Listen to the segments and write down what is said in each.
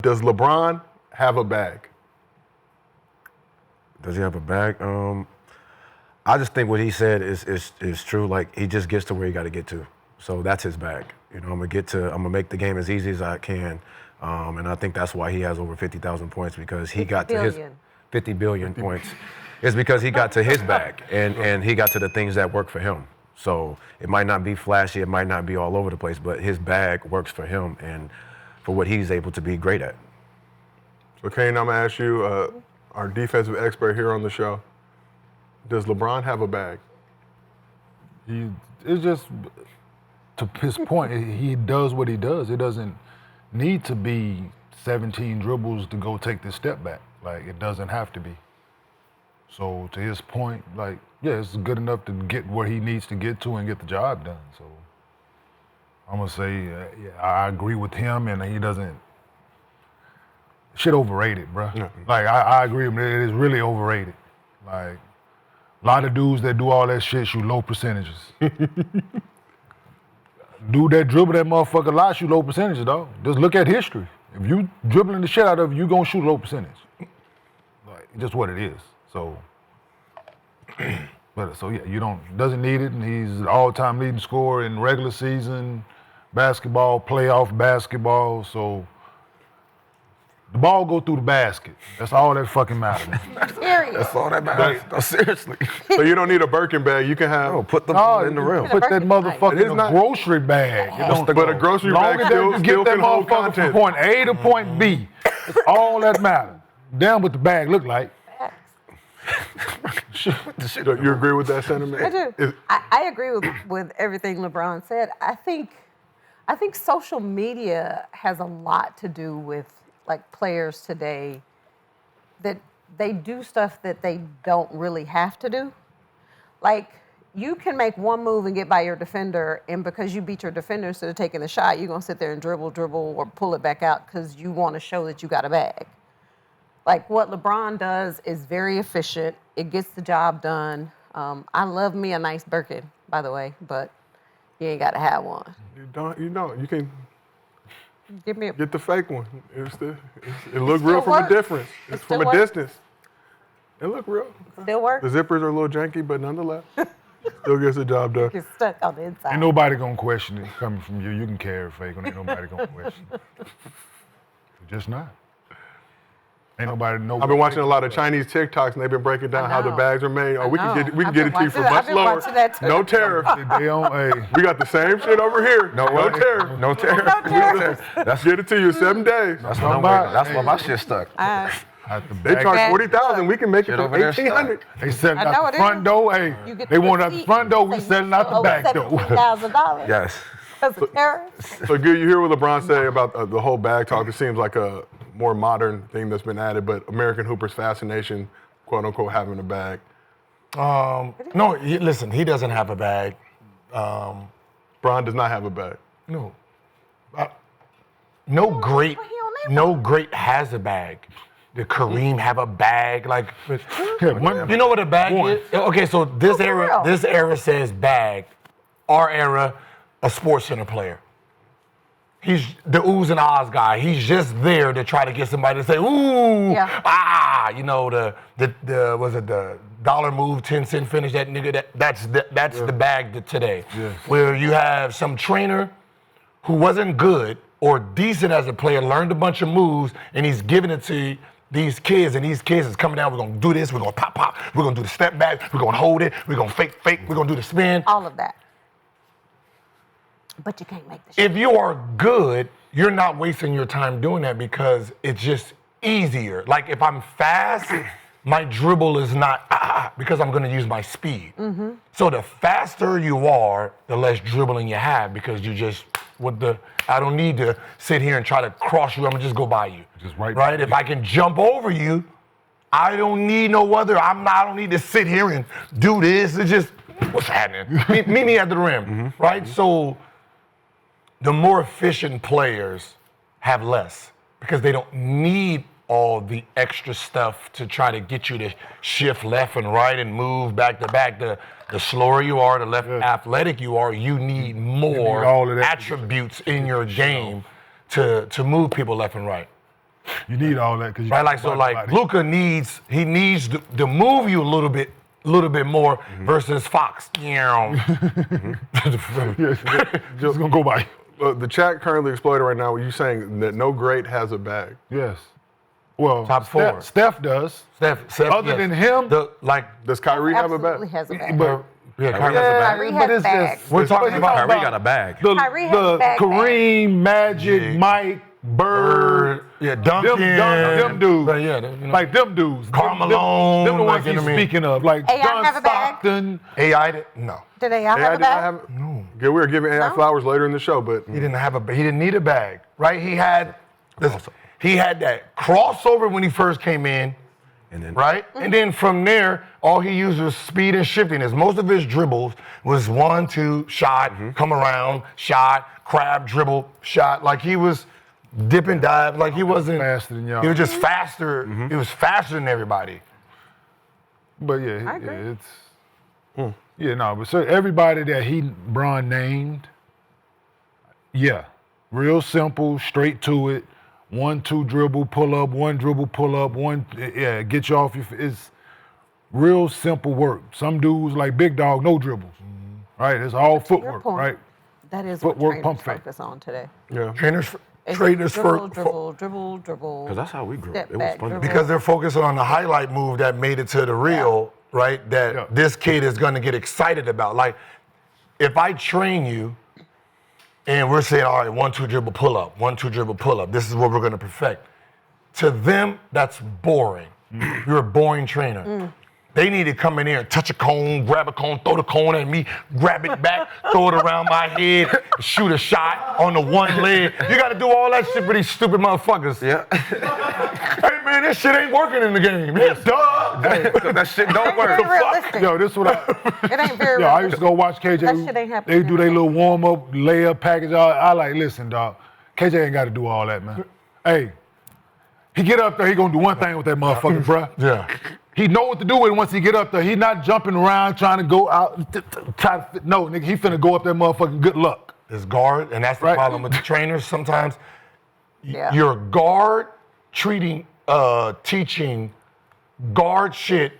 Does LeBron have a bag? Does he have a bag? I just think what he said is true. Like, he just gets to where he got to get to. So that's his bag. You know, I'm gonna make the game as easy as I can. And I think that's why he has over 50,000 points, because he got to his 50 billion points. It's because he got to his bag and he got to the things that work for him. So it might not be flashy, it might not be all over the place, but his bag works for him and for what he's able to be great at. So, Kane, I'm gonna ask you, our defensive expert here on the show, does LeBron have a bag? It's just, to his point, he does what he does. It doesn't need to be 17 dribbles to go take this step back. Like, it doesn't have to be. So to his point, like, yeah, it's good enough to get where he needs to get to and get the job done. So I'm gonna say, yeah, I agree with him, and he doesn't. Shit overrated, bro. Yeah. Like, I agree with him. It is really overrated. Like, a lot of dudes that do all that shit shoot low percentages. Dude that dribble that motherfucker a lot shoot low percentages, dog. Just look at history. If you dribbling the shit out of it, you gonna shoot low percentage. Like, just what it is. So, yeah, doesn't need it, and he's an all-time leading scorer in regular season basketball, playoff basketball. So the ball go through the basket. That's all that fucking matters. That's all that matters. No, seriously. So you don't need a Birkin bag. You can have. Put the ball in the rim. Put that motherfucker in a grocery bag. But a grocery bag still can hold content. From point A to point B. That's all that matters. Damn what the bag look like. You agree with that sentiment? I do. I agree with everything LeBron said. I think social media has a lot to do with, like, players today that they do stuff that they don't really have to do. Like, you can make one move and get by your defender, and because you beat your defender instead of taking the shot, you're going to sit there and dribble, or pull it back out because you want to show that you got a bag. Like, what LeBron does is very efficient. It gets the job done. I love me a nice Birkin, by the way, but you ain't got to have one. You don't. You can Give me get the fake one. It look real from a difference. It's from a distance. It look real. Still work. The zippers are a little janky, but nonetheless, still gets the job done. It's stuck on the inside. Ain't nobody gonna question it coming from you. You can carry a fake one. Ain't nobody gonna question it. Just not. Ain't nobody know. I've been watching a lot of Chinese TikToks, and they've been breaking down how the bags are made. Oh, we can get it to you for much lower. No tariff. We got the same shit over here. No tariff. No tariff. Get it to you in 7 days. That's why my shit stuck. They charge 40,000. We can make it for 1,800. They selling out the front door. Hey, they want out the front door. We selling out the back door. $17,000. Yes. Because of tariffs. So, you hear what LeBron say about the whole bag talk? It seems like a more modern thing that's been added, but American Hooper's fascination, quote unquote, having a bag. No, listen, he doesn't have a bag. Bron does not have a bag. No. No great has a bag. Did Kareem have a bag? Like, you know what a bag is? Okay, so this era says bag. Our era, a Sports Center player. He's the oohs and ahs guy. He's just there to try to get somebody to say, ooh, you know, the dollar move, 10-cent finish, that nigga, that's the bag today. Yeah. Where you have some trainer who wasn't good or decent as a player, learned a bunch of moves, and he's giving it to these kids, and these kids is coming down, we're gonna do this, we're gonna pop, we're gonna do the step back, we're gonna hold it, we're gonna fake, we're gonna do the spin. All of that. But you can't make the shit. If you are good, you're not wasting your time doing that because it's just easier. Like, if I'm fast, my dribble is not because I'm gonna use my speed. Mm-hmm. So the faster you are, the less dribbling you have because you just, I don't need to sit here and try to cross you, I'm gonna just go by you. Just right. If I can jump over you, I don't need no other, I don't need to sit here and do this. It's just, what's happening? meet me at the rim, right? So, the more efficient players have less because they don't need all the extra stuff to try to get you to shift left and right and move back to back. The slower you are, the less athletic you are, you need more attributes in your game to move people left and right. You need all that because right. Like so, like Luka needs to move you a little bit more versus Fox. Just gonna go by. The chat currently exploited right now. You saying that no great has a bag? Yes. Well, top 4. Steph does. Steph Other than him, does Kyrie have a Absolutely bag? has a bag. but Kyrie has a bag. Kyrie has a bag. We're talking about Kyrie got a bag. Kyrie has a bag. Kareem, Magic, Mike, Bird, Duncan, them dudes. But like them dudes. Carmelo, them the ones he's speaking of. Like AI John have a bag? Stockton. AI, no. Did AI have a bag? No. Yeah, we were giving AI flowers later in the show, but He didn't need a bag, right? He had that crossover when he first came in, And then, right? And then from there, all he used was speed and shiftiness. Most of his dribbles was 1-2 shot, come around, shot, crab, dribble, shot. Like he was dip and dive. Like he wasn't faster than y'all. He was just faster. He was faster than everybody. But I agree. But so everybody that Bron named, real simple, straight to it. 1-2 dribble, pull up, 1 dribble, pull up, get you off your it's real simple work. Some dudes like Big Dog, no dribbles. Right? It's all footwork, right? That is Footwork, what pump trainers fake. focus on today. yeah. Trainers Dribble. because that's how we grew Step up. It was back, fun. dribble. because they're focusing on the highlight move that made it to the reel, right? That this kid is going to get excited about. Like, if I train you and we're saying, all right, 1-2 dribble pull up, 1-2 dribble pull up, this is what we're going to perfect. To them, that's boring. You're a boring trainer. They need to come in here and touch a cone, grab a cone, throw the cone at me, grab it back, throw it around my head, shoot a shot on the one leg. You got to do all that shit for these stupid motherfuckers. Yeah. Hey man, this shit ain't working in the game. Duh. That shit don't work. Very realistic. Yo, this is what It ain't very I realistic. used to go watch KJ. That shit ain't happening They do their anymore. little warm-up, layup package. I like, listen, dog. KJ ain't got to do all that, man. Hey, he get up there, he gonna do one thing with that motherfucker, bruh. Yeah. He know what to do with it once he get up there. He not jumping around trying to go out. No, nigga, he finna go up there, motherfucking good luck. It's guard, and that's the problem with the trainers. Sometimes your guard teaching guard shit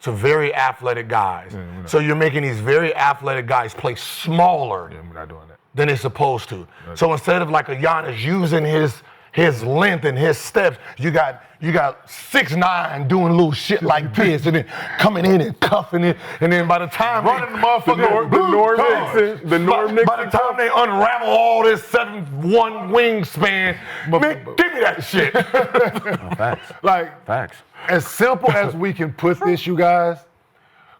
to very athletic guys. So you're making these very athletic guys play smaller We're not doing that. than they're supposed to. So instead of like a Giannis using his length and his steps, you got 6'9" doing little shit like this, and then coming in and cuffing it, and then by the time Running the motherfucker. The Norm Nixon. by the time they unravel all this 7'1" wingspan, man, give me that shit. Facts. Like, Facts. as simple as we can put this, you guys,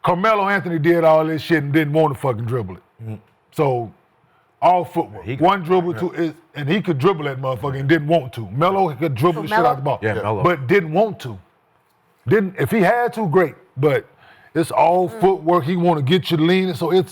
Carmelo Anthony did all this shit and didn't want to fucking dribble it. So, all footwork. One dribble, and he could dribble that motherfucker and didn't want to. Melo could dribble the shit out the ball. Yeah, Melo. But didn't want to. If he had to, great. But it's all footwork. He want to get you leaning. So you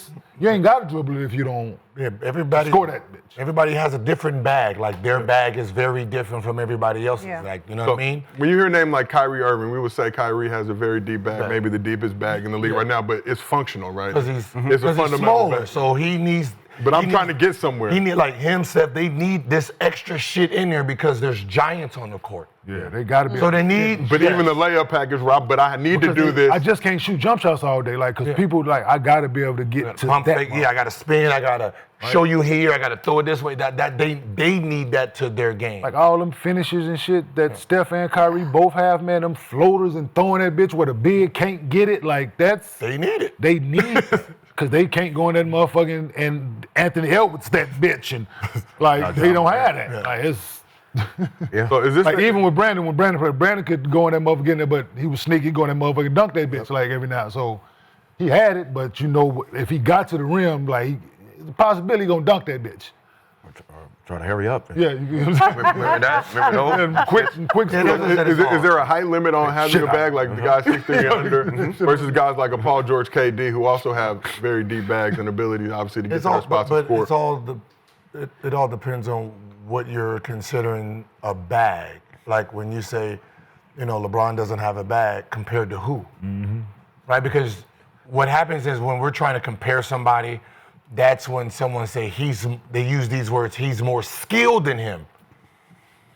ain't got to dribble it if you don't score that bitch. Everybody has a different bag. Like their bag is very different from everybody else's. Yeah. Like, you know what I mean? When you hear a name like Kyrie Irving, we would say Kyrie has a very deep bag, maybe the deepest bag in the league right now, but it's functional, right? Because he's it's a fundamental smaller, bag. so he needs. But I'm trying to get somewhere. He need like him, Steph. They need this extra shit in there because there's giants on the court. Yeah, they got to be. So they need. But even the layup package, Rob, but I need to do this. I just can't shoot jump shots all day, like, because people like, I got to be able to get to pump that. fake. Yeah, I got to spin. I got to show you here. I got to throw it this way. That they need that to their game. Like all them finishes and shit that Steph and Kyrie both have, man, them floaters and throwing that bitch where the big can't get it, like that's. They need it. They need it. Because they can't go in that motherfucking and Anthony Edwards that bitch and like they don't have that. Yeah. Like it's So is this like even with Brandon, when Brandon could go in that motherfucker in there, but he was sneaky, go in that motherfucker and dunk that bitch like every now. So he had it, but you know if he got to the rim, like it's a possibility he gonna dunk that bitch. Try to hurry up. Yeah, Remember that? Remember those? and quick. is there a height limit on having a bag like the guys 6'3" and under versus guys like a Paul George, KD who also have very deep bags and ability obviously to get to their spots and but score? it all depends on what you're considering a bag. Like when you say, you know, LeBron doesn't have a bag compared to who, right? Because what happens is when we're trying to compare somebody, that's when someone say they use these words, he's more skilled than him.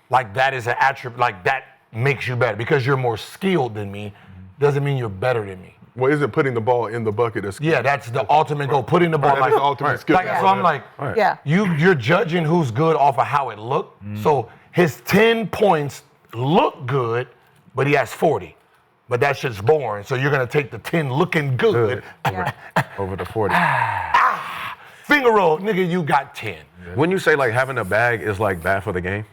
like that is an attribute, like that makes you better. Because you're more skilled than me, doesn't mean you're better than me. Well, isn't putting the ball in the bucket Yeah, that's the ultimate goal. Putting the ball That's the ultimate skill. Like, so I'm like, Yeah. you're judging who's good off of how it looked. So his 10 points look good, but he has 40. But that shit's boring. So you're gonna take the 10 looking good. Over the 40. Finger roll, nigga, you got 10. When you say like having a bag is like bad for the game,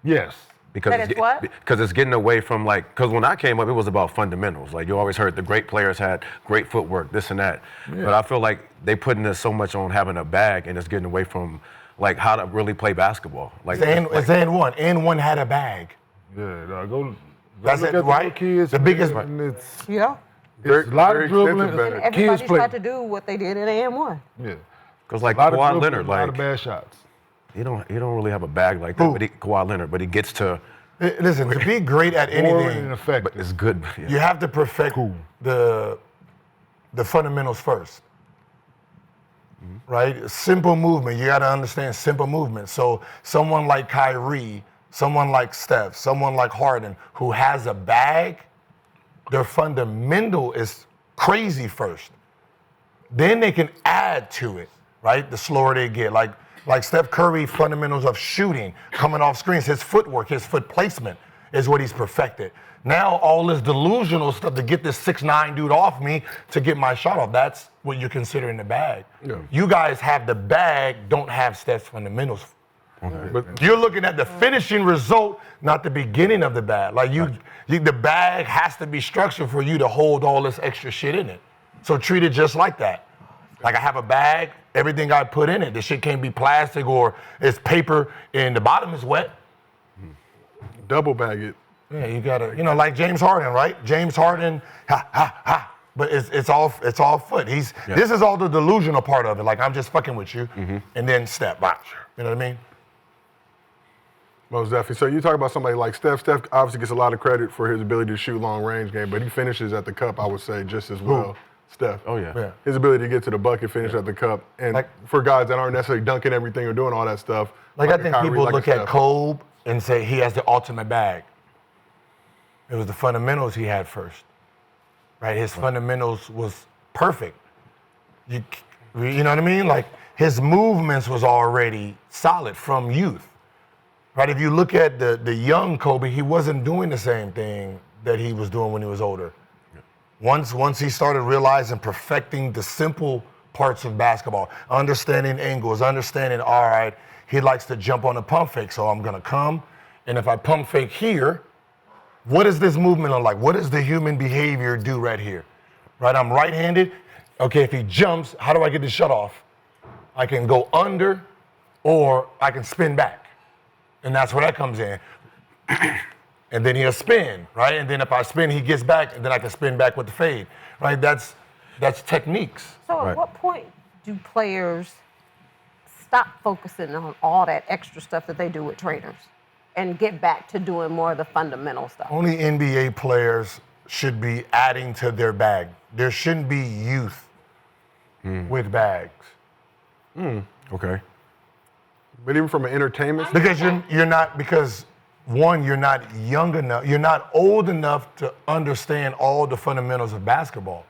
Yes. because That is what? because it's getting away from like, because when I came up, it was about fundamentals. Like you always heard the great players had great footwork, this and that. But I feel like they putting this so much on having a bag, and it's getting away from like how to really play basketball. Like It's and one. And one had a bag. Yeah, go That's look it, at right? Kids, The biggest- and it's Yeah. a lot very of dribbling. expensive bag. And Kids everybody's play. tried to do what they did in AM1. Yeah. because like A lot of Kawhi dribbling, Leonard, a lot of like bad shots. he don't really have a bag like that. Who? But Kawhi Leonard, but he gets to, Listen, to be great at Boring and anything, but effective. it's good. Yeah. you have to perfect the fundamentals first. Right? Simple movement. You got to understand simple movement. So someone like Kyrie, someone like Steph, someone like Harden who has a bag, their fundamental is crazy first. Then they can add to it, right? The slower they get. Like Steph Curry, fundamentals of shooting, coming off screens, his footwork, his foot placement is what he's perfected. Now all this delusional stuff to get this 6'9" dude off me to get my shot off, that's what you're considering the bag. Yeah. You guys have the bag, don't have Steph's fundamentals. But You're looking at the finishing result, not the beginning of the bag. Like the bag has to be structured for you to hold all this extra shit in it. So treat it just like that. Like I have a bag, everything I put in it, the shit can't be plastic or it's paper and the bottom is wet. double bag it. Yeah, you gotta, like James Harden, right? James Harden, but it's all foot. This is all the delusional part of it. Like I'm just fucking with you, and then step back. You know what I mean? Most definitely. So you talk about somebody like Steph. Steph obviously gets a lot of credit for his ability to shoot long range game, but he finishes at the cup, I would say, just as well. Steph. Oh yeah. His ability to get to the bucket, finish at the cup, and for guys that aren't necessarily dunking everything or doing all that stuff. Like I think Kyrie, people like a look at Steph. Kobe and say he has the ultimate bag. It was the fundamentals he had first, right? His fundamentals was perfect. You know what I mean? Like his movements was already solid from youth, right? If you look at the young Kobe, he wasn't doing the same thing that he was doing when he was older. Once he started realizing, perfecting the simple parts of basketball, understanding angles, understanding, all right, he likes to jump on a pump fake, so I'm gonna come, and if I pump fake here, what is this movement look like? What does the human behavior do right here? Right, I'm right-handed. Okay, if he jumps, how do I get the shut off? I can go under, or I can spin back, and that's where that comes in. And then he'll spin, right? And then if I spin, he gets back, and then I can spin back with the fade, right? That's techniques. So at what point do players stop focusing on all that extra stuff that they do with trainers and get back to doing more of the fundamental stuff? Only NBA players should be adding to their bag. There shouldn't be youth with bags. Okay. But even from an entertainment Because you're not, because one, you're not young enough, you're not old enough to understand all the fundamentals of basketball.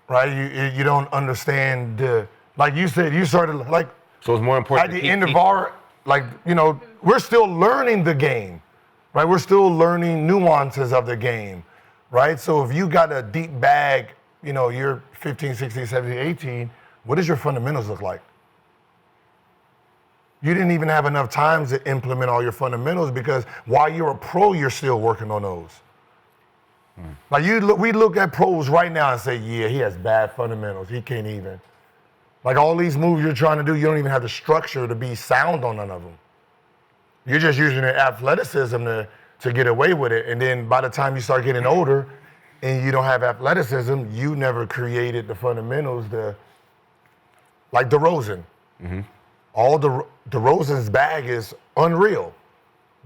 Right? You don't understand like you said, you started like So it's more important. at the end of our, we're still learning the game, right? We're still learning nuances of the game, right? So if you got a deep bag, you're 15, 16, 17, 18, what does your fundamentals look like? You didn't even have enough time to implement all your fundamentals because while you're a pro, you're still working on those. Like we look at pros right now and say, yeah, he has bad fundamentals. He can't even. Like all these moves you're trying to do, you don't even have the structure to be sound on none of them. You're just using your athleticism to get away with it. And then by the time you start getting older and you don't have athleticism, you never created the fundamentals like DeRozan. All DeRozan's bag is unreal,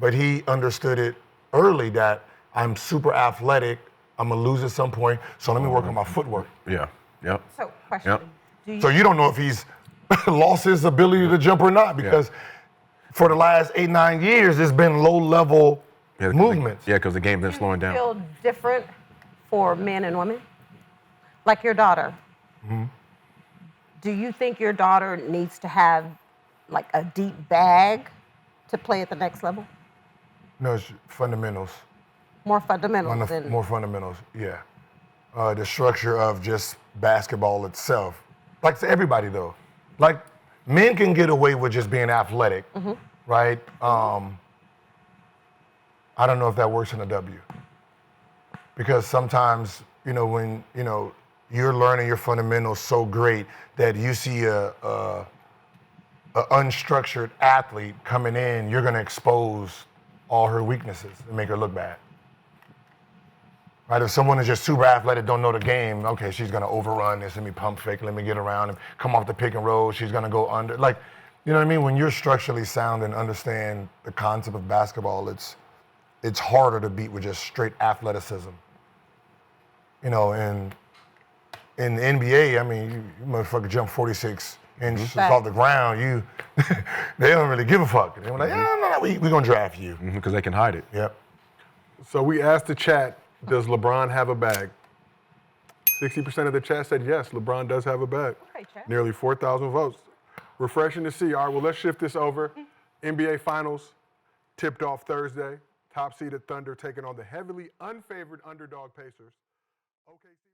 but he understood it early that I'm super athletic, I'm gonna lose at some point, so let me work on my footwork. Yeah. Yep. So, question. Yep. Do you, So you don't know if he's lost his ability to jump or not because for the last 8, 9 years, it's been low-level movements. Yeah, because the game's been slowing down. Feel different for men and women? Like your daughter. Mm-hmm. Do you think your daughter needs to have like a deep bag to play at the next level? No, it's fundamentals. More fundamentals. More fundamentals, yeah. The structure of just basketball itself. Like to everybody though. Like men can get away with just being athletic, right? I don't know if that works in a W. Because sometimes, when, you're learning your fundamentals so great that you see a unstructured athlete coming in, you're gonna expose all her weaknesses and make her look bad. Right? If someone is just super athletic, don't know the game, okay, she's gonna overrun this, let me pump fake, let me get around and come off the pick and roll, she's gonna go under. Like, you know what I mean? When you're structurally sound and understand the concept of basketball, it's harder to beat with just straight athleticism. And in the NBA, I mean, you motherfucker jump 46 inches off the ground, they don't really give a fuck. They're like, no, we gonna draft you. Because they can hide it. Yep. So we asked the chat, does LeBron have a bag? 60% of the chat said yes, LeBron does have a bag. Okay, chat. Nearly 4,000 votes. Refreshing to see. All right, well, let's shift this over. NBA Finals tipped off Thursday. Top seeded Thunder taking on the heavily unfavored underdog Pacers. OKC